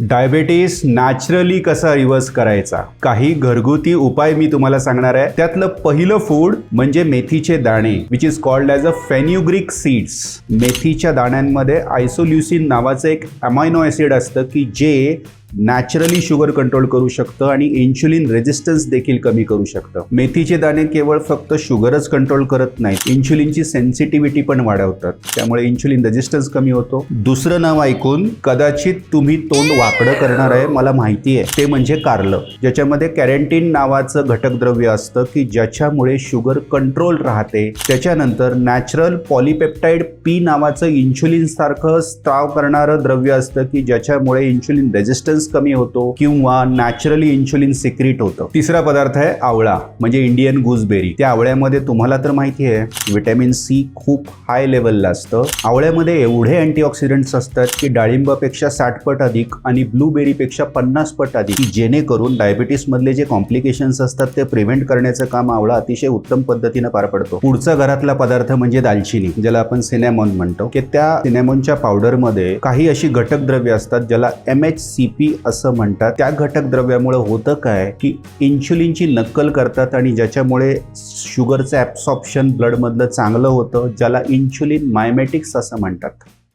Diabetes naturally कसा reverse करायचा, काही घरगुती उपाय मी तुम्हाला सांगणार आहे. त्यातलं पहिलं फूड म्हणजे मेथीचे दाणे, which is called as a fenugreek seeds. मेथीच्या दाण्यांमध्ये आयसोल्युसिन नावाचं एक अमायनो ॲसिड असतं की जे नॅचरली शुगर कंट्रोल करू शकतं आणि इन्शुलिन रेजिस्टन्स देखील कमी करू शकतं. मेथीचे दाणे केवळ फक्त शुगरच कंट्रोल करत नाहीत, इन्शुलिनची सेन्सिटिव्हिटी पण वाढवतात, त्यामुळे इन्शुलिन रेजिस्टन्स कमी होतो. दुसरं नाव ऐकून कदाचित तुम्ही तोंड वाकडं करणार आहे, मला माहिती आहे, ते म्हणजे कारलं, ज्याच्यामध्ये कॅरेंटीन नावाचं घटक द्रव्य असतं की ज्याच्यामुळे शुगर कंट्रोल राहते. त्याच्यानंतर नॅचरल पॉलिपेप्टाइड पी नावाचं इन्शुलिन सारखं स्त्राव करणारं द्रव्य असतं की ज्याच्यामुळे इन्शुलिन रेजिस्टन्स कमी होतो किंवा नॅचरली इन्शुलिन सिक्रीट होतं. तिसरा पदार्थ आहे आवळा, म्हणजे इंडियन गुजबेरी. त्या आवळ्यामध्ये तुम्हाला तर माहिती आहे व्हिटॅमिन सी खूप हाय लेवलला असतं. आवळ्यामध्ये एवढे अँटीऑक्सिडंट्स असतात की डाळिंबापेक्षा 60 पट अधिक आणि ब्लूबेरीपेक्षा 50 पट अधिक, जेणेकरून डायबिटीस मधले जे कॉम्प्लिकेशन्स असतात ते प्रिव्हेंट करण्याचं काम आवळा अतिशय उत्तम पद्धतीनं पार पडतो. पुढचा घरातला पदार्थ म्हणजे दालचिनी, ज्याला आपण सिनेमॉन म्हणतो, की त्या सिनेमॉनच्या पावडरमध्ये काही अशी घटक द्रव्य असतात ज्याला MHCP असं म्हणतात. त्या घटक द्रव्यामुळे होतं काय की इन्शुलिनची नक्कल करतात आणि ज्याच्यामुळे शुगरचं ॲब्सॉर्प्शन ब्लडमधलं चांगलं होतं, ज्याला इन्शुलिन मायमेटिक्स असं म्हणतात.